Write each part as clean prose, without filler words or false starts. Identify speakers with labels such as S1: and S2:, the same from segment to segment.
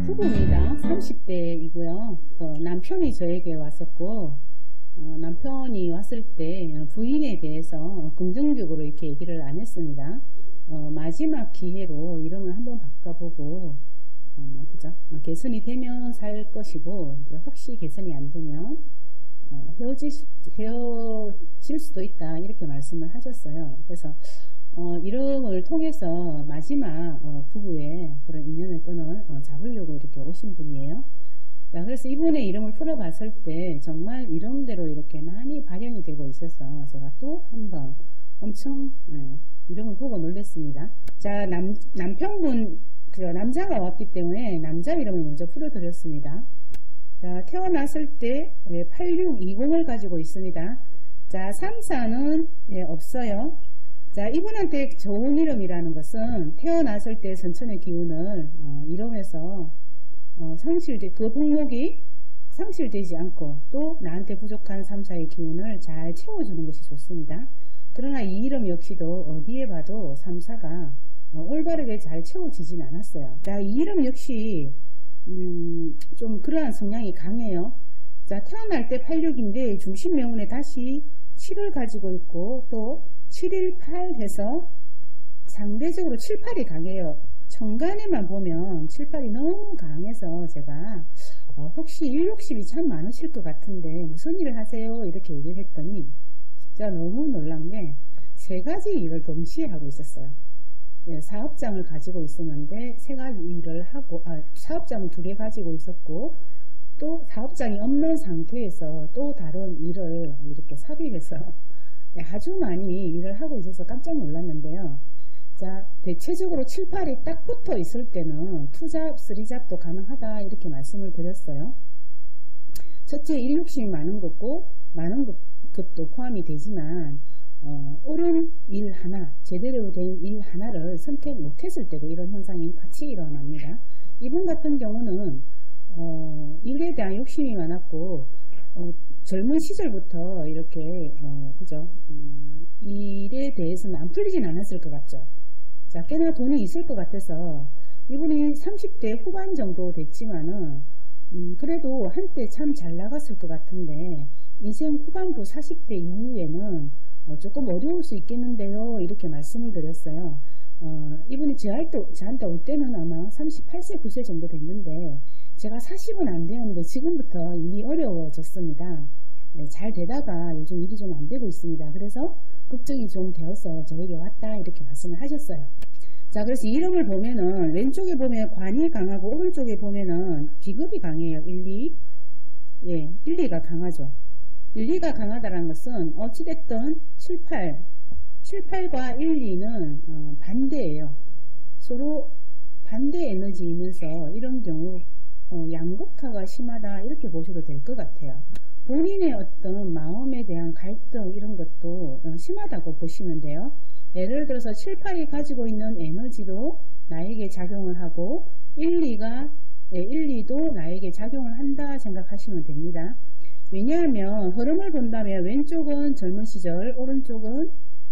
S1: 부부입니다. 30대이고요. 남편이 저에게 왔었고, 남편이 왔을 때 부인에 대해서 긍정적으로 이렇게 얘기를 안 했습니다. 마지막 기회로 이름을 한번 바꿔보고, 그죠? 개선이 되면 살 것이고, 이제 혹시 개선이 안 되면 헤어질 수도 있다, 이렇게 말씀을 하셨어요. 그래서 이름을 통해서 마지막 부부의 그런 인연의 끈을 잡으려고 이렇게 오신 분이에요. 자, 그래서 이분의 이름을 풀어봤을 때 정말 이름대로 이렇게 많이 발현이 되고 있어서 제가 또 한 번 엄청 이름을 보고 놀랐습니다. 자, 남편분, 남자가 왔기 때문에 남자 이름을 먼저 풀어드렸습니다. 자, 태어났을 때 8620을 가지고 있습니다. 자, 34는 없어요. 자, 이분한테 좋은 이름이라는 것은 태어났을 때 선천의 기운을 이름에서 그 복목이 상실되지 않고 또 나한테 부족한 3, 4의 기운을 잘 채워주는 것이 좋습니다. 그러나 이 이름 역시도 어디에 봐도 3, 4가 올바르게 잘 채워지진 않았어요. 자, 이 이름 역시 좀 그러한 성향이 강해요. 자, 태어날 때 86인데 중심 명운에 다시 7을 가지고 있고 또 718 해서 상대적으로 7, 8이 강해요. 천간에만 보면 7, 8이 너무 강해서 제가 혹시 일 욕심이 참 많으실 것 같은데 무슨 일을 하세요? 이렇게 얘기를 했더니 진짜 너무 놀란 게 세 가지 일을 동시에 하고 있었어요. 사업장을 가지고 있었는데 세 가지 일을 하고 사업장을 2개 가지고 있었고 또 사업장이 없는 상태에서 또 다른 일을 이렇게 삽입해서 아주 많이 일을 하고 있어서 깜짝 놀랐는데요. 자, 대체적으로 7, 8이 딱 붙어 있을 때는 2잡, 3잡도 가능하다 이렇게 말씀을 드렸어요. 첫째, 일 욕심이 많은 것도 포함이 되지만 옳은 일 하나, 제대로 된 일 하나를 선택 못했을 때도 이런 현상이 같이 일어납니다. 이분 같은 경우는 일에 대한 욕심이 많았고 젊은 시절부터 이렇게 그죠? 일에 대해서는 안 풀리진 않았을 것 같죠. 자, 꽤나 돈이 있을 것 같아서 이분이 30대 후반 정도 됐지만은 그래도 한때 참 잘 나갔을 것 같은데 인생 후반부 40대 이후에는 조금 어려울 수 있겠는데요, 이렇게 말씀을 드렸어요. 이분이 저한테 올 때는 아마 38세 9세 정도 됐는데 제가 40은 안 되는데 지금부터 일이 어려워졌습니다. 잘 되다가 요즘 일이 좀 안 되고 있습니다. 그래서 걱정이 좀 되어서 저에게 왔다 이렇게 말씀을 하셨어요. 자, 그래서 이름을 보면은 왼쪽에 보면 관이 강하고 오른쪽에 보면은 비급이 강해요. 1, 2. 예, 1, 2가 강하죠. 1, 2가 강하다는 것은 어찌됐든 7, 8과 1, 2는 반대예요. 서로 반대 에너지이면서 이런 경우 양극화가 심하다 이렇게 보셔도 될 것 같아요. 본인의 어떤 마음에 대한 갈등 이런 것도 심하다고 보시면 돼요. 예를 들어서 7, 8이 가지고 있는 에너지도 나에게 작용을 하고 1, 2도 나에게 작용을 한다 생각하시면 됩니다. 왜냐하면 흐름을 본다면 왼쪽은 젊은 시절, 오른쪽은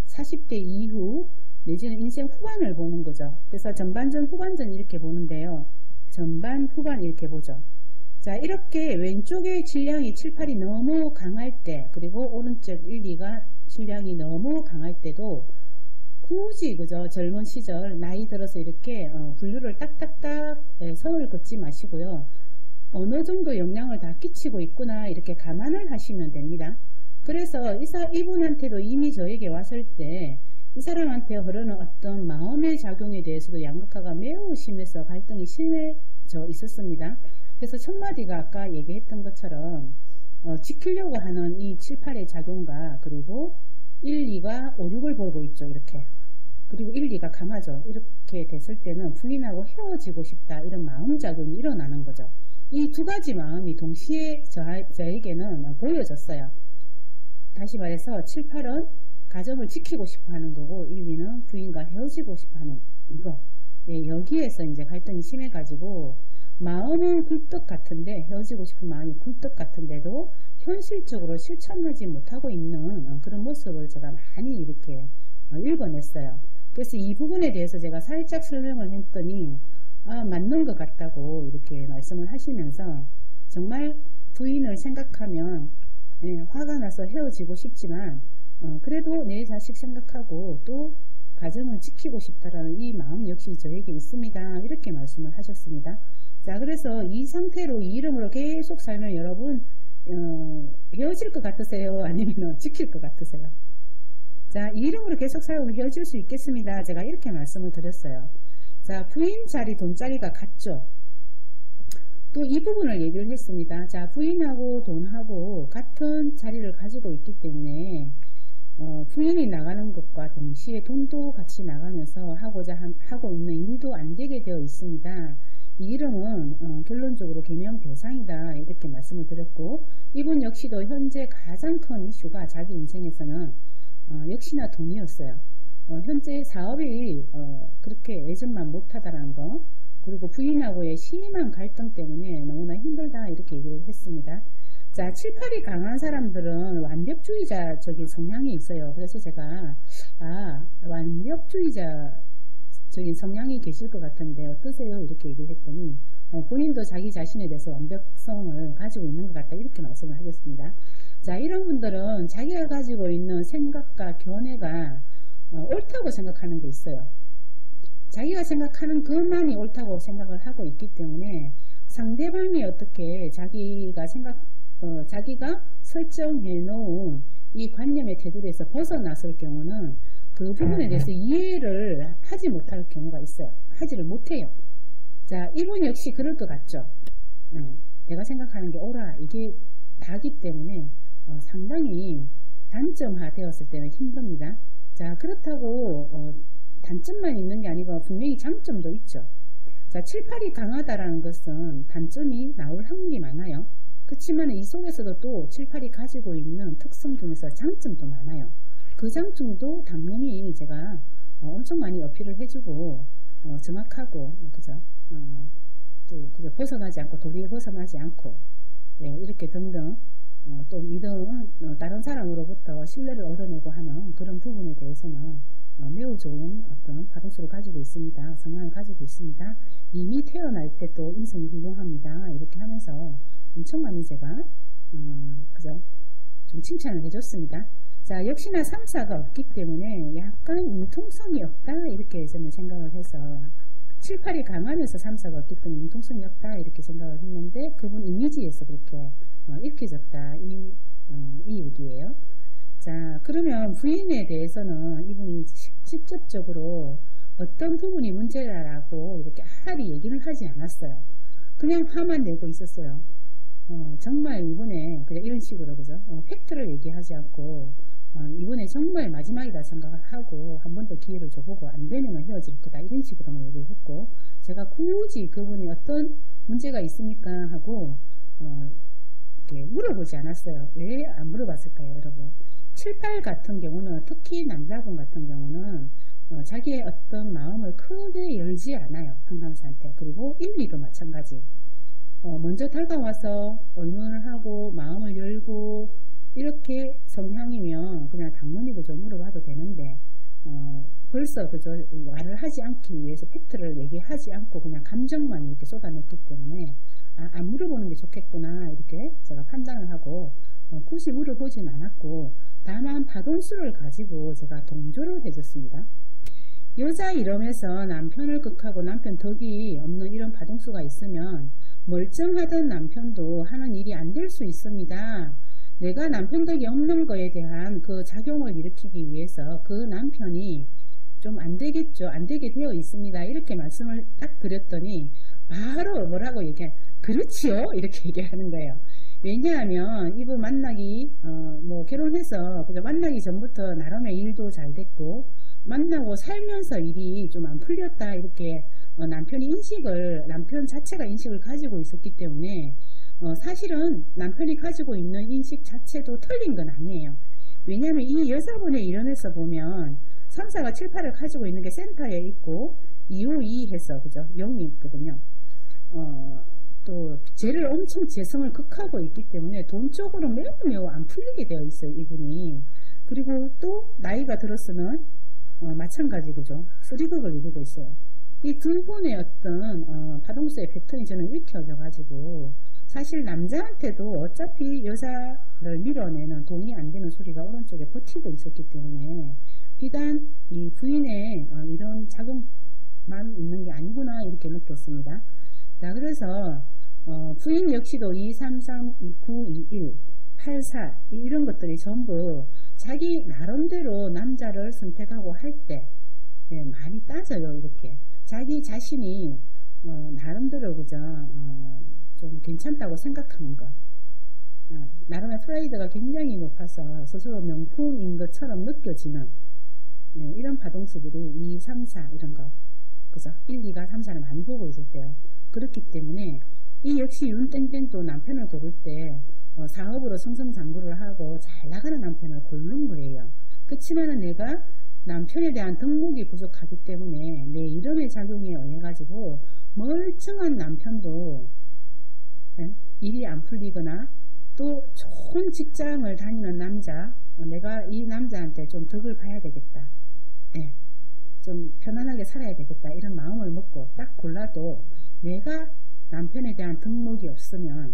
S1: 40대 이후 내지는 인생 후반을 보는 거죠. 그래서 전반전, 후반전 이렇게 보는데요. 전반, 후반 이렇게 보죠. 자, 이렇게 왼쪽의 질량이 7, 8이 너무 강할 때 그리고 오른쪽 1, 2가 질량이 너무 강할 때도 굳이 그죠? 젊은 시절 나이 들어서 이렇게 분류를 딱딱딱 선을 긋지 마시고요. 어느 정도 영향을 다 끼치고 있구나 이렇게 감안을 하시면 됩니다. 그래서 이분한테도 이미 저에게 왔을 때 이 사람한테 흐르는 어떤 마음의 작용에 대해서도 양극화가 매우 심해서 갈등이 심해져 있었습니다. 그래서 첫마디가 아까 얘기했던 것처럼 지키려고 하는 이 7, 8의 작용과 그리고 1, 2가 5, 6을 보고 있죠. 이렇게. 그리고 1, 2가 강하죠. 이렇게 됐을 때는 부인하고 헤어지고 싶다 이런 마음작용이 일어나는 거죠. 이 두 가지 마음이 동시에 저에게는 보여졌어요. 다시 말해서 7, 8은 가정을 지키고 싶어 하는 거고 1, 2는 부인과 헤어지고 싶어 하는 이거. 예, 여기에서 이제 갈등이 심해가지고 마음은 굴뚝 같은데 헤어지고 싶은 마음이 굴뚝 같은데도 현실적으로 실천하지 못하고 있는 그런 모습을 제가 많이 이렇게 읽어냈어요. 그래서 이 부분에 대해서 제가 살짝 설명을 했더니 맞는 것 같다고 이렇게 말씀을 하시면서 정말 부인을 생각하면 화가 나서 헤어지고 싶지만 그래도 내 자식 생각하고 또 가정을 지키고 싶다라는 이 마음 역시 저에게 있습니다. 이렇게 말씀을 하셨습니다. 자, 그래서 이 상태로 이 이름으로 계속 살면 여러분 헤어질 것 같으세요? 아니면 지킬 것 같으세요? 자, 이 이름으로 계속 살고 헤어질 수 있겠습니다. 제가 이렇게 말씀을 드렸어요. 자, 부인 자리, 돈자리가 같죠. 또 이 부분을 얘기를 했습니다. 자, 부인하고 돈하고 같은 자리를 가지고 있기 때문에 부인이 나가는 것과 동시에 돈도 같이 나가면서 하고 있는 일도 안 되게 되어 있습니다. 이 이름은 결론적으로 개명 대상이다 이렇게 말씀을 드렸고, 이분 역시도 현재 가장 큰 이슈가 자기 인생에서는 역시나 돈이었어요. 현재 사업이 그렇게 예전만 못하다라는 거, 그리고 부인하고의 심한 갈등 때문에 너무나 힘들다 이렇게 얘기를 했습니다. 자, 7, 8이 강한 사람들은 완벽주의자적인 성향이 있어요. 그래서 제가 완벽주의자적인 성향이 계실 것 같은데 어떠세요? 이렇게 얘기를 했더니 본인도 자기 자신에 대해서 완벽성을 가지고 있는 것 같다 이렇게 말씀을 하셨습니다. 자, 이런 분들은 자기가 가지고 있는 생각과 견해가 옳다고 생각하는 게 있어요. 자기가 생각하는 것만이 옳다고 생각을 하고 있기 때문에 상대방이 어떻게 자기가 설정해 놓은 이 관념의 테두리에서 벗어났을 경우는 그 부분에 대해서 이해를 하지 못할 경우가 있어요. 하지를 못해요. 자, 이분 역시 그럴 것 같죠. 내가 생각하는 게 옳아, 이게 다기 때문에 상당히 단점화 되었을 때는 힘듭니다. 자, 그렇다고 단점만 있는 게 아니고 분명히 장점도 있죠. 자, 7, 8이 강하다라는 것은 단점이 나올 확률이 많아요. 그렇지만 이 속에서도 또 7, 8이 가지고 있는 특성 중에서 장점도 많아요. 그 장점도 당연히 제가 엄청 많이 어필을 해주고 정확하고 그죠? 또 그죠? 벗어나지 않고 도리에 벗어나지 않고 이렇게 등등 또 믿음은 다른 사람으로부터 신뢰를 얻어내고 하는 그런 부분에 대해서는 매우 좋은 어떤 파동수를 가지고 있습니다. 성향을 가지고 있습니다. 이미 태어날 때 또 인성이 훌륭합니다. 이렇게 하면서 엄청 많이 제가 그죠? 좀 칭찬을 해줬습니다. 자, 역시나 3, 4가 없기 때문에 약간 융통성이 없다 이렇게 저는 생각을 해서 7, 8이 강하면서 3, 4가 없기 때문에 융통성이 없다 이렇게 생각을 했는데 그분 이미지에서 그렇게 읽혀졌다 이 얘기예요. 자, 그러면 부인에 대해서는 이분이 직접적으로 어떤 부분이 문제라고 이렇게 아하리 얘기를 하지 않았어요. 그냥 화만 내고 있었어요. 정말 이번에 그냥 이런 식으로 그죠? 팩트를 얘기하지 않고 이번에 정말 마지막이다 생각을 하고 한 번 더 기회를 줘보고 안 되면 헤어질 거다 이런 식으로만 얘기를 했고, 제가 굳이 그분이 어떤 문제가 있습니까 하고 이렇게 물어보지 않았어요. 왜 안 물어봤을까요, 여러분? 7, 8 같은 경우는 특히 남자분 같은 경우는 자기의 어떤 마음을 크게 열지 않아요. 상담사한테. 그리고 1, 2도 마찬가지. 먼저 다가와서 의논을 하고 마음을 열고 이렇게 성향이면 그냥 당연히 그저 물어봐도 되는데 벌써 그저 말을 하지 않기 위해서 팩트를 얘기하지 않고 그냥 감정만 이렇게 쏟아냈기 때문에 안 물어보는 게 좋겠구나 이렇게 제가 판단을 하고 굳이 물어보진 않았고, 다만 파동수를 가지고 제가 동조를 해줬습니다. 여자 이름에서 남편을 극하고 남편 덕이 없는 이런 파동수가 있으면 멀쩡하던 남편도 하는 일이 안 될 수 있습니다. 내가 남편 덕이 없는 거에 대한 그 작용을 일으키기 위해서 그 남편이 좀 안 되겠죠. 안 되게 되어 있습니다. 이렇게 말씀을 딱 드렸더니 바로 뭐라고 그렇지요? 이렇게 얘기하는 거예요. 왜냐하면 이분 만나기 결혼해서 만나기 전부터 나름의 일도 잘 됐고 만나고 살면서 일이 좀 안 풀렸다 이렇게 남편 자체가 인식을 가지고 있었기 때문에 사실은 남편이 가지고 있는 인식 자체도 틀린 건 아니에요. 왜냐하면 이 여자분의 이론에서 보면 3, 4가 7, 8을 가지고 있는 게 센터에 있고 2, 5, 2 해서 그죠? 0이 있거든요. 또 쟤를 엄청 재성을 극하고 있기 때문에 돈 쪽으로 매우 안 풀리게 되어 있어요, 이분이. 그리고 또 나이가 들었으면 마찬가지 그죠? 쓰리극을 이루고 있어요. 이 두 분의 어떤 파동수의 패턴이 저는 읽혀져 가지고 사실 남자한테도 어차피 여자를 밀어내는 동의 안 되는 소리가 오른쪽에 버티고 있었기 때문에 비단 이 부인의 이런 자극만 있는 게 아니구나 이렇게 느꼈습니다. 자, 그래서 부인 역시도 2, 3, 3, 2, 9, 2, 1, 8, 4 이런 것들이 전부 자기 나름대로 남자를 선택하고 할 때 많이 따져요. 이렇게 자기 자신이 나름대로 그죠 좀 괜찮다고 생각하는 것, 나름의 프라이드가 굉장히 높아서 스스로 명품인 것처럼 느껴지는 이런 파동수들이 2, 3, 4 이런 거 그죠? 1, 2가 3, 4를 많이 보고 있을 때요. 그렇기 때문에 이 역시 윤땡땡도 남편을 고를 때 사업으로 승승장구를 하고 잘 나가는 남편을 고른 거예요. 그렇지만은 내가 남편에 대한 덕목이 부족하기 때문에 내 이름의 작용에 의해 가지고 멀쩡한 남편도 일이 안 풀리거나 또 좋은 직장을 다니는 남자, 내가 이 남자한테 좀 덕을 봐야 되겠다, 좀 편안하게 살아야 되겠다 이런 마음을 먹고 딱 골라도 내가 남편에 대한 덕목이 없으면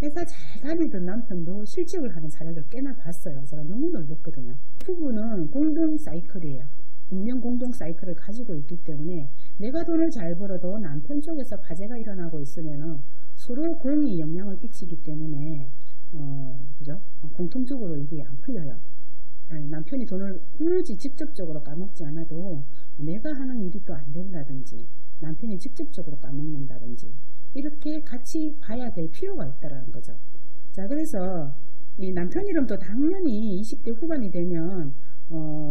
S1: 회사 잘 다니던 남편도 실직을 하는 사례를 꽤나 봤어요. 제가 너무 놀랐거든요. 부부는 공동 사이클이에요. 운명 공동 사이클을 가지고 있기 때문에 내가 돈을 잘 벌어도 남편 쪽에서 화재가 일어나고 있으면 서로 공이 영향을 끼치기 때문에 그죠? 공통적으로 일이 안 풀려요. 남편이 돈을 굳이 직접적으로 까먹지 않아도 내가 하는 일이 또 안 된다든지 남편이 직접적으로 까먹는다든지 이렇게 같이 봐야 될 필요가 있다는 거죠. 자, 그래서 이 남편 이름도 당연히 20대 후반이 되면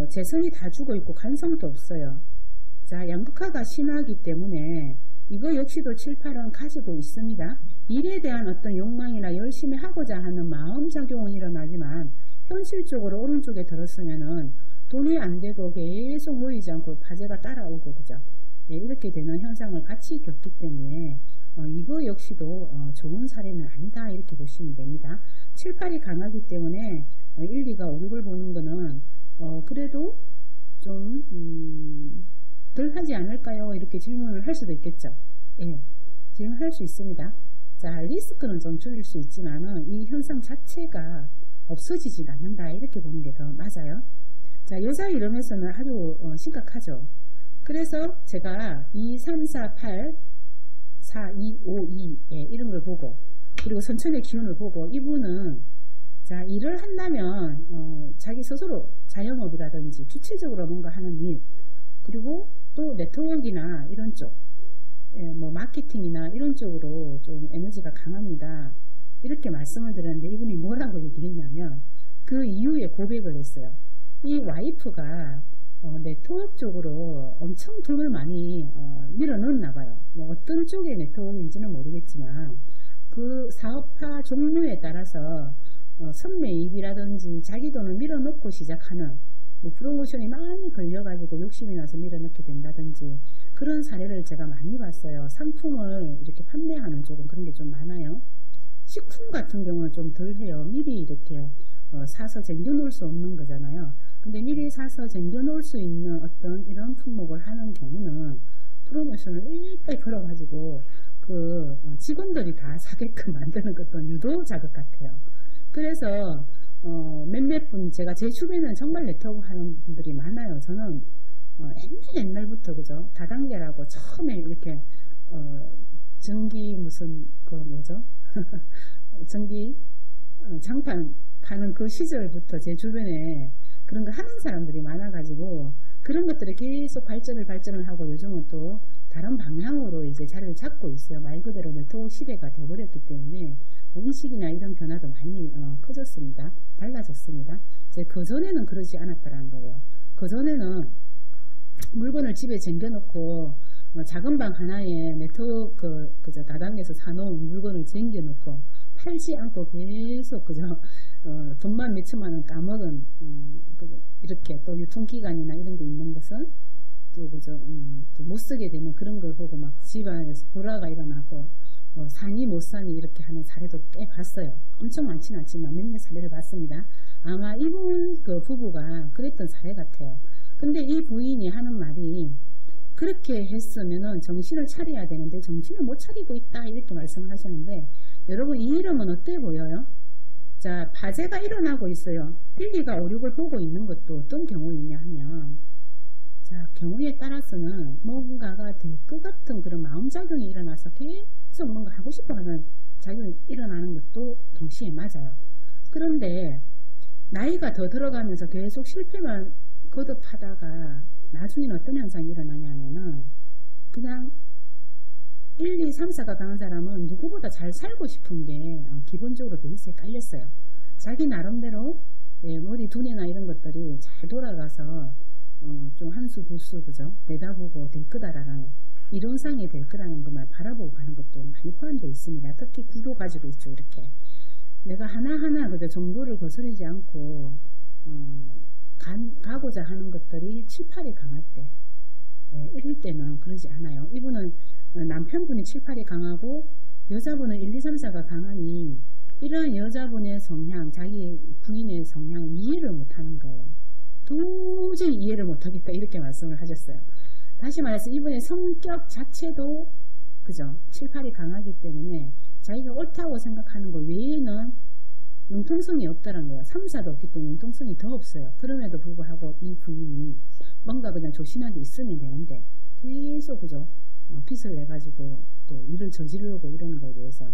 S1: 재성이 다 죽어 있고 간성도 없어요. 자, 양극화가 심하기 때문에 이거 역시도 7, 8은 가지고 있습니다. 일에 대한 어떤 욕망이나 열심히 하고자 하는 마음작용은 일어나지만 현실적으로 오른쪽에 들었으면은 돈이 안 되고 계속 모이지 않고 화재가 따라오고 그죠? 이렇게 되는 현상을 같이 겪기 때문에 이거 역시도 좋은 사례는 아니다 이렇게 보시면 됩니다. 7, 8이 강하기 때문에 1, 2가 5, 6을 보는 거는 그래도 좀 덜 하지 않을까요? 이렇게 질문을 할 수도 있겠죠. 질문할 수 있습니다. 자, 리스크는 좀 줄일 수 있지만은 이 현상 자체가 없어지지 않는다 이렇게 보는 게 더 맞아요. 자, 여자 이름에서는 아주 심각하죠. 그래서 제가 2, 3, 4, 8 4, 2, 5, 2 이런 걸 보고 그리고 선천의 기운을 보고 이분은 자, 일을 한다면 자기 스스로 자영업이라든지 주체적으로 뭔가 하는 일 그리고 또 네트워크나 이런 쪽 뭐 마케팅이나 이런 쪽으로 좀 에너지가 강합니다. 이렇게 말씀을 드렸는데 이분이 뭐라고 얘기했냐면 그 이후에 고백을 했어요. 이 와이프가 네트워크 쪽으로 엄청 돈을 많이 밀어넣었나 봐요. 뭐 어떤 쪽의 네트워크인지는 모르겠지만 그 사업화 종류에 따라서 선매입이라든지 자기 돈을 밀어넣고 시작하는 뭐 프로모션이 많이 걸려가지고 욕심이 나서 밀어넣게 된다든지 그런 사례를 제가 많이 봤어요. 상품을 이렇게 판매하는 쪽은 그런 게 좀 많아요. 식품 같은 경우는 좀 덜해요. 미리 이렇게 사서 쟁겨놓을 수 없는 거잖아요. 근데 미리 사서 쟁겨놓을 수 있는 어떤 이런 품목을 하는 경우는 프로모션을 일까지 걸어가지고 그 직원들이 다 사게끔 만드는 것도 유도 자극 같아요. 그래서 몇몇 분 제가 제 주변에는 정말 네트워크 하는 분들이 많아요. 저는 옛날부터 그죠 다단계라고 처음에 이렇게 전기 무슨 그 뭐죠 전기 장판 파는 그 시절부터 제 주변에 그런 거 하는 사람들이 많아가지고 그런 것들이 계속 발전을 하고 요즘은 또 다른 방향으로 이제 자리를 잡고 있어요. 말 그대로 네트워크 시대가 되어버렸기 때문에 인식이나 이런 변화도 많이 커졌습니다. 달라졌습니다. 그전에는 그러지 않았다는 거예요. 그전에는 물건을 집에 쟁겨놓고 작은 방 하나에 네트워크 그저 다단계에서 사놓은 물건을 쟁겨놓고 팔지 않고 계속 그저 돈만 몇천만 원 까먹은 이렇게 또 유통기간이나 이런 게 있는 것은 또 그저 또 못 쓰게 되는 그런 걸 보고 막 집안에서 불화가 일어나고 사니 못 사니 이렇게 하는 사례도 꽤 봤어요. 엄청 많지는 않지만 몇몇 사례를 봤습니다. 아마 이분 그 부부가 그랬던 사례 같아요. 근데 이 부인이 하는 말이 그렇게 했으면은 정신을 차려야 되는데 정신을 못 차리고 있다 이렇게 말씀을 하셨는데, 여러분 이 이름은 어때 보여요? 자, 화재가 일어나고 있어요. 1, 2가 5, 6을 보고 있는 것도 어떤 경우이냐 하면, 자, 경우에 따라서는 뭔가가 될 것 같은 그런 마음작용이 일어나서 계속 뭔가 하고 싶어하는 작용이 일어나는 것도 동시에 맞아요. 그런데 나이가 더 들어가면서 계속 실패만 거듭하다가 나중에는 어떤 현상이 일어나냐면은, 그냥 1, 2, 3, 4가 강한 사람은 누구보다 잘 살고 싶은 게 기본적으로 베이스에 깔렸어요. 자기 나름대로 머리 두뇌나 이런 것들이 잘 돌아가서 좀 한 수 두 수 그죠? 내다보고 될 거다라는 이론상이 될 거라는 것만 바라보고 가는 것도 많이 포함되어 있습니다. 특히 구도 가지고 있죠. 이렇게 내가 하나하나 그죠? 정도를 거스르지 않고 가고자 하는 것들이 7, 8이 강할 때, 이럴 때는 그러지 않아요. 이분은 남편분이 7, 8이 강하고 여자분은 1, 2, 3, 4가 강하니 이런 여자분의 성향, 자기 부인의 성향 이해를 못하는 거예요. 도저히 이해를 못하겠다 이렇게 말씀을 하셨어요. 다시 말해서 이분의 성격 자체도 그죠? 7, 8이 강하기 때문에 자기가 옳다고 생각하는 것 외에는 융통성이 없다는 거예요. 3, 4도 없기 때문에 융통성이 더 없어요. 그럼에도 불구하고 이 부인이 뭔가 그냥 조신하게 있으면 되는데 계속 그죠? 빚을 내가지고 또 일을 저지르고 이러는 거에 대해서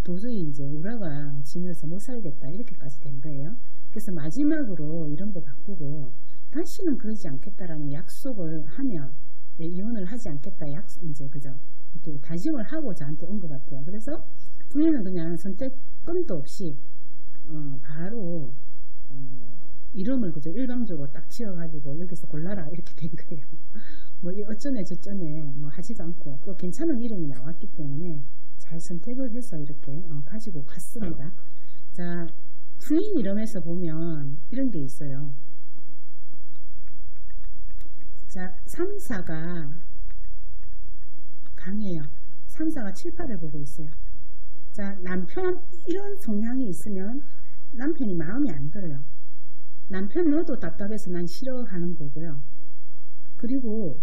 S1: 도저히 이제 우라가 지면서 못 살겠다 이렇게까지 된 거예요. 그래서 마지막으로 이름도 바꾸고 다시는 그러지 않겠다라는 약속을 하며 이혼을 하지 않겠다 이제 그죠? 이렇게 다짐을 하고 저한테 온 것 같아요. 그래서 부인은 그냥 선택권도 없이 바로 이름을 그죠? 일방적으로 딱 지어가지고 여기서 골라라 이렇게 된 거예요. 뭐 어쩌네 저쩌네 뭐 하지도 않고 또 괜찮은 이름이 나왔기 때문에 잘 선택을 해서 이렇게 가지고 갔습니다. 자, 부인 이름에서 보면 이런 게 있어요. 자, 3, 4가 강해요. 3, 4가 7, 8을 보고 있어요. 자, 남편 이런 성향이 있으면 남편이 마음이 안 들어요. 남편 너도 답답해서 난 싫어하는 거고요. 그리고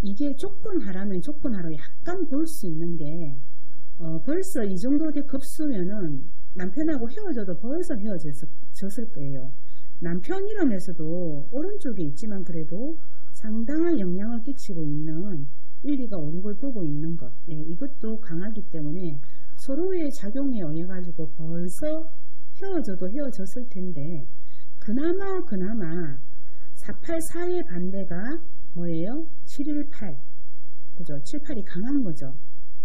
S1: 이게 조건하라면 조건하로 약간 볼 수 있는 게 벌써 이 정도 급수면은 남편하고 헤어져도 벌써 헤어졌을 거예요. 남편 이름에서도 오른쪽에 있지만 그래도 상당한 영향을 끼치고 있는 1, 2가 5, 6을 보고 있는 것, 이것도 강하기 때문에 서로의 작용에 의해 가지고 벌써 헤어져도 헤어졌을 텐데 그나마 4, 8, 4의 반대가 뭐예요? 7, 1, 8 그죠? 7, 8이 강한 거죠.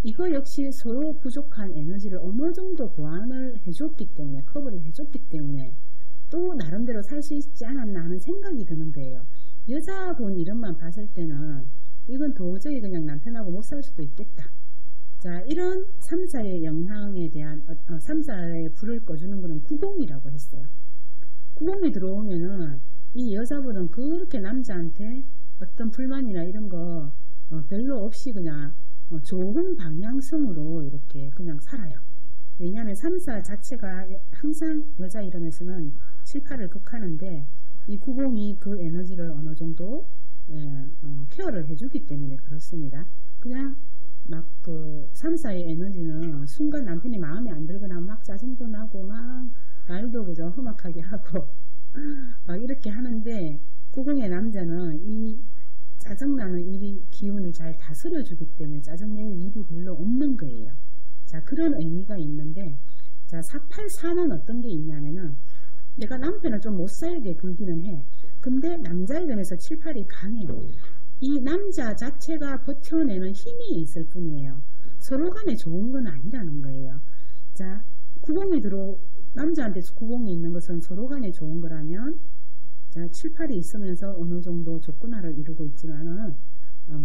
S1: 이거 역시 서로 부족한 에너지를 어느 정도 보완을 해줬기 때문에 커버를 해줬기 때문에 또 나름대로 살 수 있지 않았나 하는 생각이 드는 거예요. 여자분 이름만 봤을 때는 이건 도저히 그냥 남편하고 못 살 수도 있겠다. 자, 이런 3, 4의 영향에 대한 3, 4의 불을 꺼주는 것은 90이라고 했어요. 90이 들어오면은 이 여자분은 그렇게 남자한테 어떤 불만이나 이런 거 별로 없이 그냥 좋은 방향성으로 이렇게 그냥 살아요. 왜냐하면 3, 4 자체가 항상 여자 이름에서는 7, 8을 극하는데 이 90이 그 에너지를 어느 정도 케어를 해주기 때문에 그렇습니다. 그냥 막 그 3, 4의 에너지는 순간 남편이 마음에 안 들거나 막 짜증도 나고 막 말도 그저 험악하게 하고 막 이렇게 하는데 90의 남자는 이 짜증나는 일이 기운을 잘 다스려주기 때문에 짜증낼 일이 별로 없는 거예요. 자, 그런 의미가 있는데, 자, 4, 8, 4는 어떤 게 있냐면은 내가 남편을 좀 못살게 굴기는 해. 근데 남자 이름에서 7, 8이 강해요. 이 남자 자체가 버텨내는 힘이 있을 뿐이에요. 서로 간에 좋은 건 아니라는 거예요. 자, 90이 남자한테 90이 있는 것은 서로 간에 좋은 거라면, 자, 7, 8이 있으면서 어느 정도 조건화를 이루고 있지만은,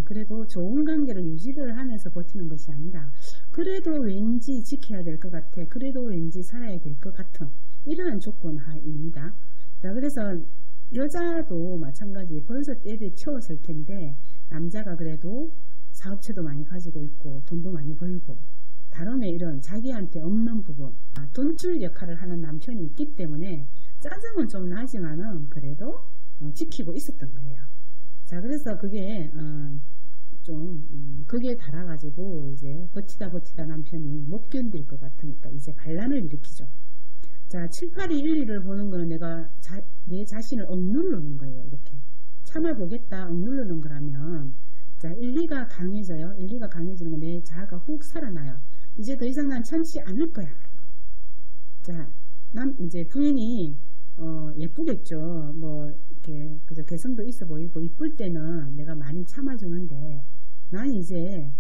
S1: 그래도 좋은 관계를 유지를 하면서 버티는 것이 아니라, 그래도 왠지 지켜야 될 것 같아. 그래도 왠지 살아야 될 것 같은, 이러한 조건화입니다. 자, 그래서 여자도 마찬가지 벌써 때를 채웠을 텐데, 남자가 그래도 사업체도 많이 가지고 있고, 돈도 많이 벌고, 다름에 이런 자기한테 없는 부분, 돈줄 역할을 하는 남편이 있기 때문에 짜증은 좀 나지만은 그래도 지키고 있었던 거예요. 자, 그래서 그게 좀 거기에 달아가지고 이제 버티다 남편이 못 견딜 것 같으니까 이제 반란을 일으키죠. 자, 7, 8, 2, 1, 2를 보는 거는 내가 내 자신을 억누르는 거예요. 이렇게 참아보겠다 억누르는 거라면, 자, 1, 2가 강해져요. 1, 2가 강해지면 내 자아가 훅 살아나요. 이제 더 이상 난 참지 않을 거야. 자, 이제 부인이 예쁘겠죠. 뭐 이렇게 그저 개성도 있어 보이고 이쁠 때는 내가 많이 참아주는데, 난 이제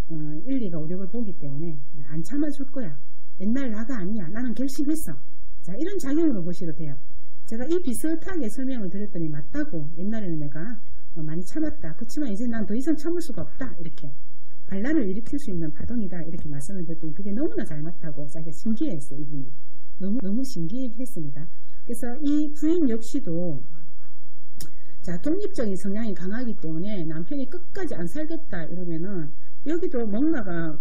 S1: 1, 2가 오력을 보기 때문에 안 참아줄 거야. 옛날 나가 아니야. 나는 결심했어. 자, 이런 작용으로 보셔도 돼요. 제가 이 비슷하게 설명을 드렸더니 맞다고, 옛날에는 내가 많이 참았다. 그렇지만 이제 난 더 이상 참을 수가 없다. 이렇게 반란을 일으킬 수 있는 파동이다. 이렇게 말씀을 드렸더니 그게 너무나 잘 맞다고 자기가 신기해했어요. 이분이 너무 신기했습니다. 그래서 이 부인 역시도, 자, 독립적인 성향이 강하기 때문에 남편이 끝까지 안 살겠다 이러면은 여기도 뭔가가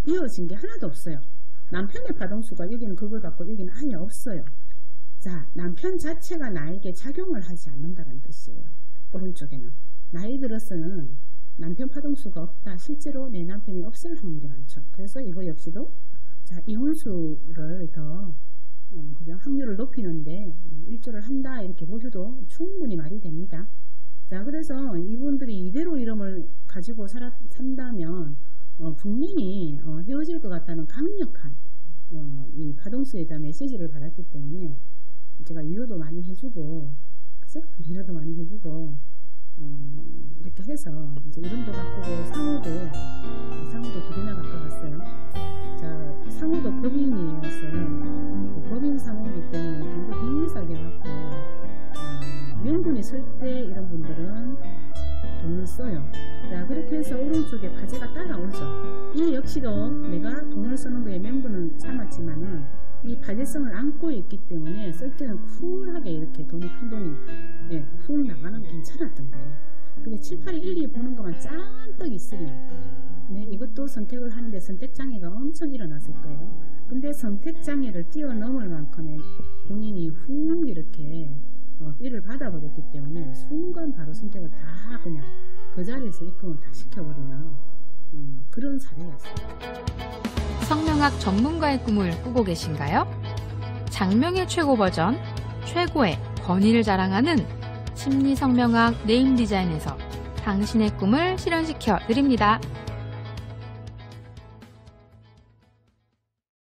S1: 이어진 게 하나도 없어요. 남편의 파동수가 여기는 그걸 갖고 여기는 아예 없어요. 자, 남편 자체가 나에게 작용을 하지 않는다는 뜻이에요. 오른쪽에는 나이 들어서는 남편 파동수가 없다. 실제로 내 남편이 없을 확률이 많죠. 그래서 이거 역시도, 자, 이혼수를 더 그냥 확률을 높이는데 일조를 한다 이렇게 보셔도 충분히 말이 됩니다. 자, 그래서 이분들이 이대로 이름을 가지고 산다면 분명히 헤어질 것 같다는 강력한 이 파동수에 대한 메시지를 받았기 때문에 제가 위로도 많이 해주고, 그죠? 위로도 많이 해주고 이렇게 해서 이제 이름도 바꾸고 상우도 2개나 바꿔봤어요. 자, 상우도 법인이었어요. 법인 상우이기 때문에 돈도 비싸게 받고, 명분이 설 때 이런 분들은 돈을 써요. 자, 그렇게 해서 오른쪽에 화재가 따라오죠. 이 역시도 내가 돈을 쓰는 거에 명분은 참았지만은 이 파괴성을 안고 있기 때문에 쓸 때는 쿨하게 이렇게 큰 돈이 훅 나가는 괜찮았던 거예요. 근데 7, 8, 1, 2 보는 것만 짠떡 있으면 이것도 선택을 하는데 선택장애가 엄청 일어났을 거예요. 근데 선택장애를 뛰어넘을 만큼의 본인이 훅 이렇게 삐를 받아버렸기 때문에 순간 바로 선택을 다 그냥 그 자리에서 입금을 다 시켜버리는 그런 사례였어요.
S2: 성명학 전문가의 꿈을 꾸고 계신가요? 장명의 최고 버전, 최고의 권위를 자랑하는 심리성명학 네임디자인에서 당신의 꿈을 실현시켜 드립니다.